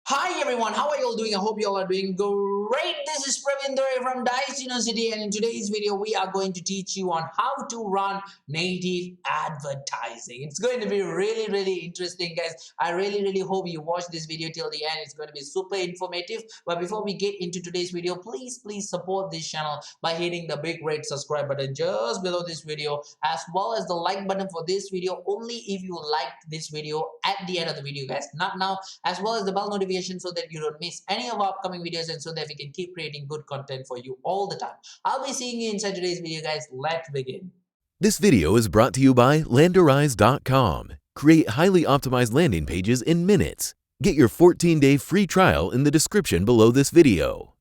Hi everyone, how are you all doing? I hope you all are doing great. This is Pravinder from Dijs University, and in today's video we are going to teach you on how to run native advertising. It's going to be really interesting, guys. I really hope you watch this video till the end. It's going to be super informative. But before we get into today's video, please support this channel by hitting the big red subscribe button just below this video, as well as the like button for this video only if you liked this video at the end of the video, guys, not now, as well as the bell notification so that you don't miss any of our upcoming videos and so that we can keep creating good content for you all the time. I'll be seeing you inside today's video, guys. Let's begin. This video is brought to you by Landerize.com. Create highly optimized landing pages in minutes. Get your 14-day free trial in the description below this video.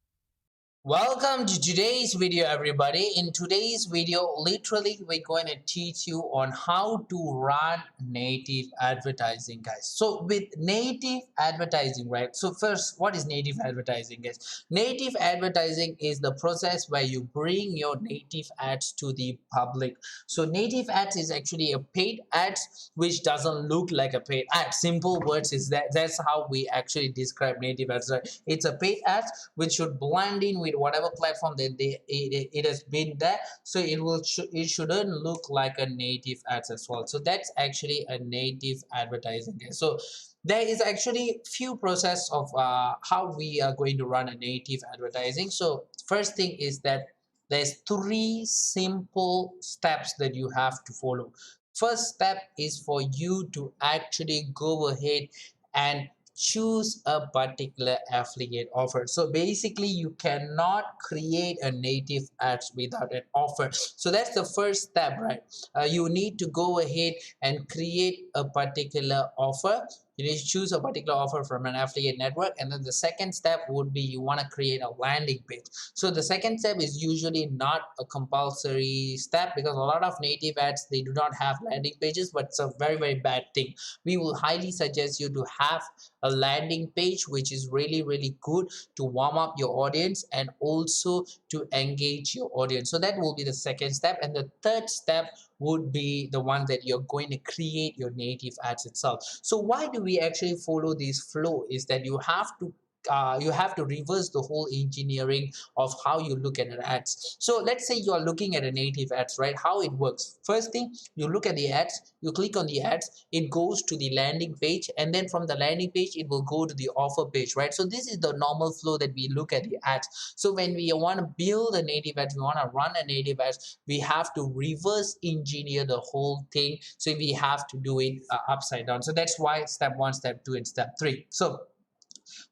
Welcome to today's video, everybody. In today's video, literally we're going to teach you on how to run native advertising, guys. So with native advertising, right? So first, what is native advertising, guys? Native advertising is the process where you bring your native ads to the public. So native ads is actually a paid ads which doesn't look like a paid ad. Simple words is that's how we actually describe native ads, right? It's a paid ads which should blend in with whatever platform that it has been there, so it shouldn't look like a native ads as well. So that's actually a native advertising. So there is actually few process of how we are going to run a native advertising. So first thing is that there's three simple steps that you have to follow. First step is for you to actually go ahead and choose a particular affiliate offer. So basically you cannot create a native ads without an offer. So that's the first step, right? You need to go ahead and create a particular offer. You need to choose a particular offer from an affiliate network, and then the second step would be you want to create a landing page. So the second step is usually not a compulsory step because a lot of native ads, they do not have landing pages, but it's a very bad thing. We will highly suggest you to have a landing page which is really good to warm up your audience and also to engage your audience. So that will be the second step, and the third step would be the one that you're going to create your native ads itself. So why do we actually follow this flow is that you have to reverse the whole engineering of how you look at an ads. So let's say you are looking at a native ads, right? How it works: first thing, you look at the ads, you click on the ads, it goes to the landing page, and then from the landing page it will go to the offer page, right? So this is the normal flow that we look at the ads. So when we want to build a native ads, we want to run a native ads, we have to reverse engineer the whole thing. So we have to do it upside down. So that's why step one, step two, and step three. So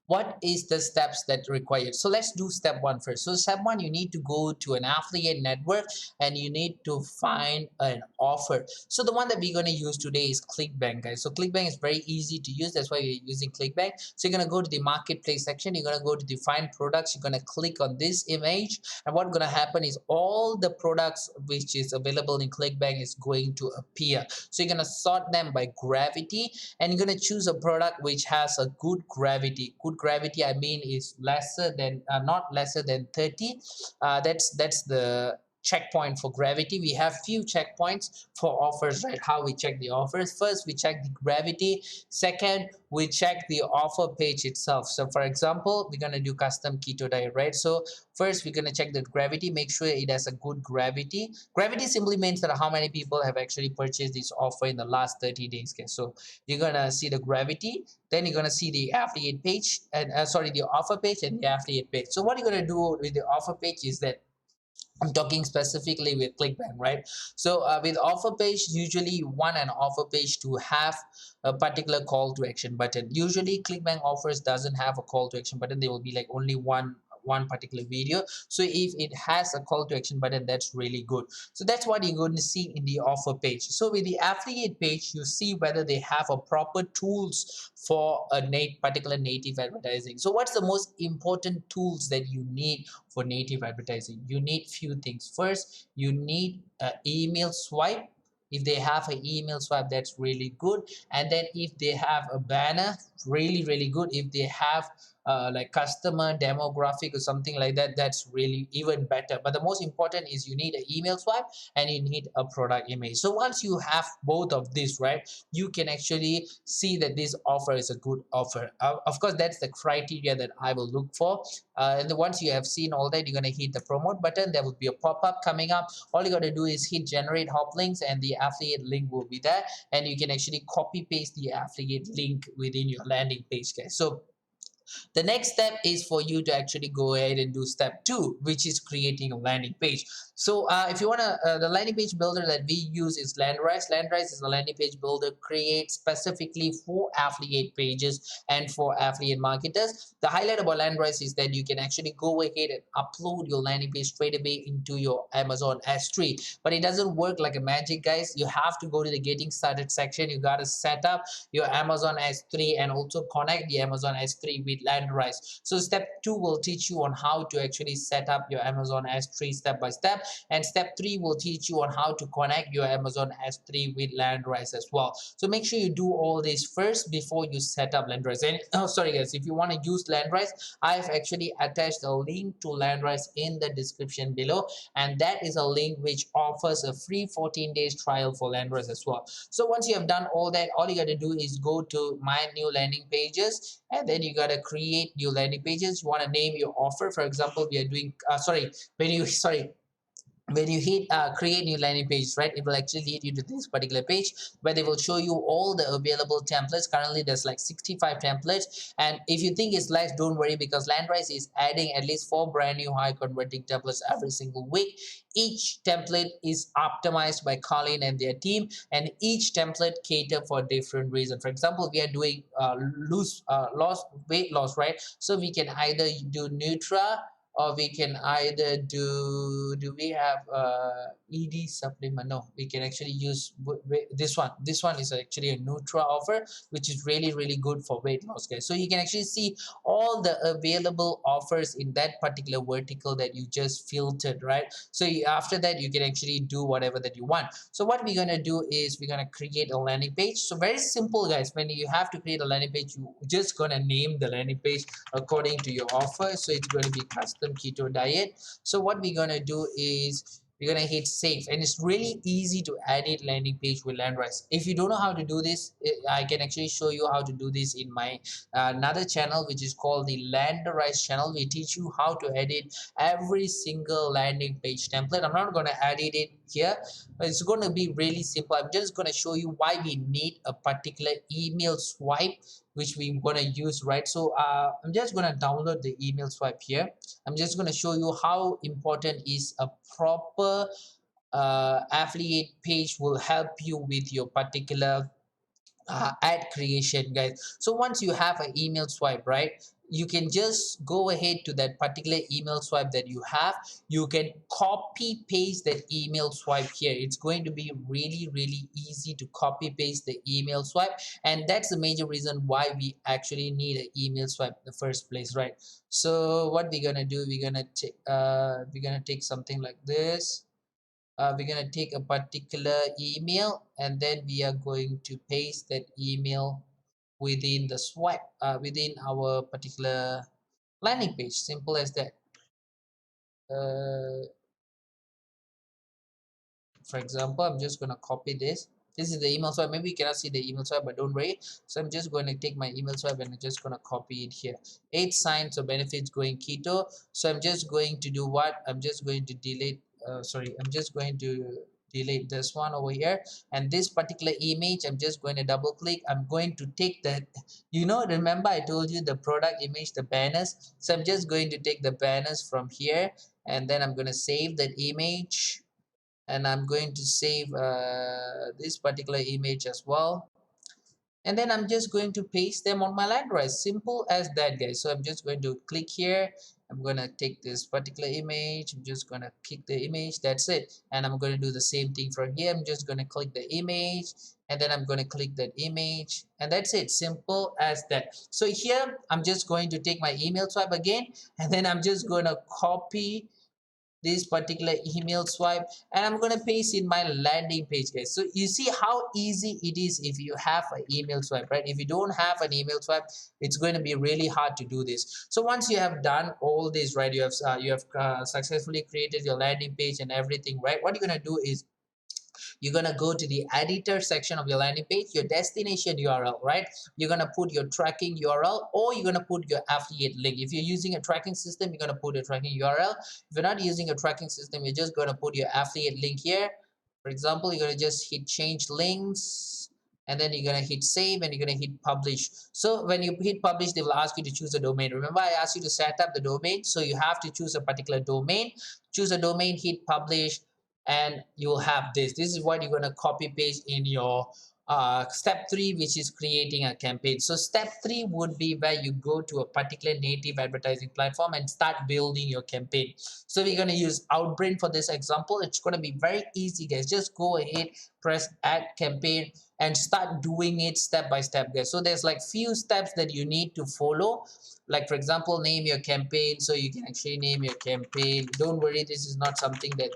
what is the steps that required? So let's do step one first. So step one, you need to go to an affiliate network and you need to find an offer. So the one that we're going to use today is Clickbank, guys. So Clickbank is very easy to use, that's why we're using Clickbank. So you're going to go to the marketplace section, you're going to go to define products, you're going to click on this image, and what's going to happen is all the products which is available in Clickbank is going to appear. So you're going to sort them by gravity, and you're going to choose a product which has a good gravity. Good gravity, I mean, is lesser than not lesser than 30. That's the checkpoint for gravity. We have few checkpoints for offers, right? How we check the offers: first we check the gravity, second we check the offer page itself. So for example, we're going to do custom keto diet, right? So first we're going to check the gravity, make sure it has a good gravity. Gravity simply means that how many people have actually purchased this offer in the last 30 days. Okay, so you're going to see the gravity, then you're going to see the affiliate page, and sorry, the offer page and the affiliate page. So what you're going to do with the offer page is that I'm talking specifically with Clickbank, right? So with offer page, usually you want an offer page to have a particular call to action button. Usually Clickbank offers doesn't have a call to action button. There will be like only one particular video. So if it has a call to action button, that's really good. So that's what you're going to see in the offer page. So with the affiliate page, you see whether they have a proper tools for a particular native advertising. So what's the most important tools that you need for native advertising? You need few things. First, you need an email swipe. If they have an email swipe, that's really good. And then if they have a banner, really good. If they have like customer demographic or something like that, that's really even better. But the most important is you need an email swipe and you need a product image. So once you have both of these, right, you can actually see that this offer is a good offer. Of course, that's the criteria that I will look for. And then once you have seen all that, you're going to hit the promote button. There will be a pop-up coming up. All you got to do is hit generate hop links and the affiliate link will be there, and you can actually copy paste the affiliate link within your landing page, guys. So the next step is for you to actually go ahead and do step two, which is creating a landing page. So if you want to, the landing page builder that we use is Landrise. Landrise is a landing page builder created specifically for affiliate pages and for affiliate marketers. The highlight about Landrise is that you can actually go ahead and upload your landing page straight away into your Amazon S3. But it doesn't work like a magic, guys. You have to go to the getting started section. You got to set up your Amazon S3 and also connect the Amazon S3 with Landrise. So step two will teach you on how to actually set up your Amazon S3 step by step, and step three will teach you on how to connect your Amazon S3 with Landrise as well. So make sure you do all this first before you set up Landrise. And oh, sorry guys, if you want to use Landrise, I've actually attached a link to Landrise in the description below, and that is a link which offers a free 14 days trial for Landrise as well. So once you have done all that, all you got to do is go to my new landing pages, and then you got to create new landing pages. You want to name your offer. For example, we are doing when you hit create new landing page, right, it will actually lead you to this particular page where they will show you all the available templates. Currently there's like 65 templates, and if you think it's less, don't worry, because Landrise is adding at least 4 brand new high converting templates every single week. Each template is optimized by Colin and their team, and each template cater for different reasons. For example, we are doing weight loss, right? So we can either do Nutra, or we can either do we have ED supplement? No, we can actually use this one is actually a Nutra offer, which is really good for weight loss, guys. So you can actually see all the available offers in that particular vertical that you just filtered, right? So after that you can actually do whatever that you want. So what we're going to do is we're going to create a landing page. So very simple, guys. When you have to create a landing page, you just going to name the landing page according to your offer. So it's going to be custom keto diet. So what we're going to do is we're going to hit save, and it's really easy to edit landing page with Landrise. If you don't know how to do this, I can actually show you how to do this in my another channel, which is called the Landrise channel. We teach you how to edit every single landing page template. I'm not going to edit it here. It's going to be really simple. I'm just going to show you why we need a particular email swipe which we're going to use, right? So I'm just going to download the email swipe here. I'm just going to show you how important is a proper affiliate page will help you with your particular ad creation, guys. So once you have an email swipe, right, you can just go ahead to that particular email swipe that you have. You can copy paste that email swipe here. It's going to be really easy to copy paste the email swipe, and that's the major reason why we actually need an email swipe in the first place, right? So what we're gonna do, we're gonna take something like this. We're going to take a particular email, and then we are going to paste that email within the swipe, within our particular landing page. Simple as that. uh, for example, I'm just going to copy this. This is the email swipe. Maybe you cannot see the email swipe, but don't worry. So I'm just going to take my email swipe and I'm just going to copy it here. 8 signs of benefits going keto. So I'm just going to do what? I'm just going to delete, I'm just going to delete this one over here, and this particular image I'm just going to double click. I'm going to take that, remember I told you the product image, the banners. So I'm just going to take the banners from here, and then I'm going to save that image, and I'm going to save this particular image as well, and then I'm just going to paste them on my Landrise. Simple as that, guys. So I'm just going to click here. I'm going to take this particular image. I'm just going to click the image. That's it. And I'm going to do the same thing from here. I'm just going to click the image, and then I'm going to click that image, and that's it. Simple as that. So here I'm just going to take my email swipe again, and then I'm just going to copy this particular email swipe, and I'm going to paste in my landing page, guys. So you see how easy it is if you have an email swipe, right? If you don't have an email swipe, it's going to be really hard to do this. So once you have done all this, right, you have successfully created your landing page and everything, right? What you're going to do is you're going to go to the editor section of your landing page, your destination URL, right? You're going to put your tracking URL, or you're going to put your affiliate link. If you're using a tracking system, you're going to put a tracking URL. If you're not using a tracking system, you're just going to put your affiliate link here. For example, you're going to just hit change links, and then you're going to hit save, and you're going to hit publish. So when you hit publish, they will ask you to choose a domain. Remember, I asked you to set up the domain, so you have to choose a particular domain. Choose a domain, hit publish, and you'll have this. This is what you're going to copy paste in your step 3, which is creating a campaign. So step 3 would be where you go to a particular native advertising platform and start building your campaign. So we're going to use Outbrain for this example. It's going to be very easy, guys. Just go ahead, press add campaign, and start doing it step by step, guys. So there's like few steps that you need to follow. Like for example, name your campaign. So you can actually name your campaign. Don't worry, this is not something that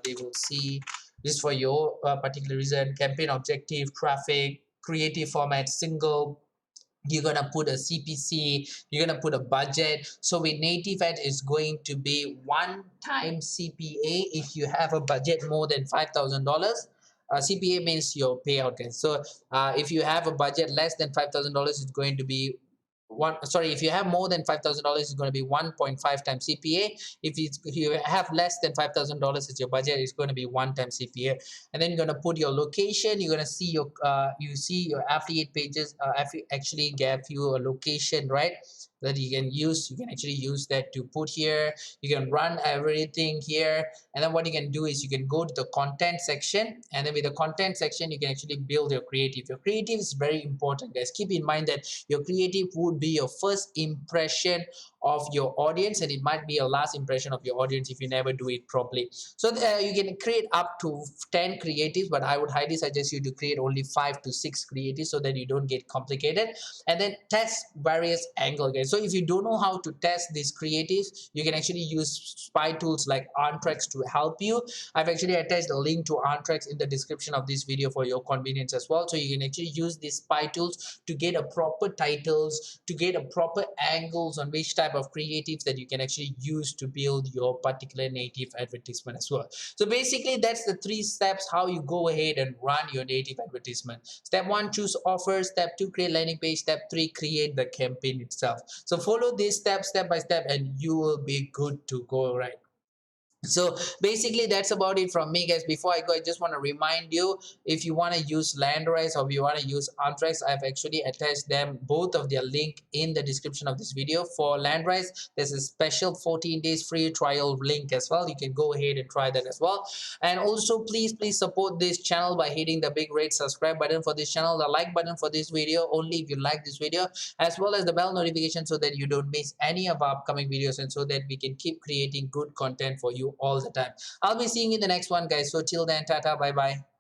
they will see. This for your particular reason. Campaign objective, traffic, creative format, single. You're gonna put a CPC, you're gonna put a budget. So with native ad, it's going to be one time CPA if you have a budget more than $5,000. CPA means your payout, guys. So if you have a budget less than $5,000, it's going to be one. Sorry, if you have more than $5,000, it's going to be 1.5 times CPA. If you have less than $5,000 as your budget, it's going to be one time CPA. And then you're going to put your location. You're going to see your you see your affiliate pages actually give you a location, right? That you can use. You can actually use that to put here. You can run everything here, and then what you can do is you can go to the content section, and then with the content section you can actually build your creative. Your creative is very important, guys. Keep in mind that your creative would be your first impression of your audience, and it might be your last impression of your audience if you never do it properly. So you can create up to 10 creatives, but I would highly suggest you to create only 5 to 6 creatives so that you don't get complicated. And then test various angles, guys. So if you don't know how to test these creatives, you can actually use spy tools like Antrax to help you. I've actually attached a link to Antrax in the description of this video for your convenience as well. So you can actually use these spy tools to get a proper titles, to get a proper angles on which type of creatives that you can actually use to build your particular native advertisement as well. So basically that's the 3 steps how you go ahead and run your native advertisement. Step 1, choose offers. Step 2, create landing page. Step 3, create the campaign itself. So follow these steps step by step and you will be good to go, right? So basically that's about it from me, guys. Before I go, I just want to remind you, if you want to use Landrise or if you want to use Antrax, I've actually attached them both of their link in the description of this video. For Landrise, there's a special 14 days free trial link as well. You can go ahead and try that as well. And also please support this channel by hitting the big red subscribe button for this channel, the like button for this video only if you like this video, as well as the bell notification so that you don't miss any of our upcoming videos, and so that we can keep creating good content for you all the time. I'll be seeing you in the next one, guys. So till then, tata, bye bye.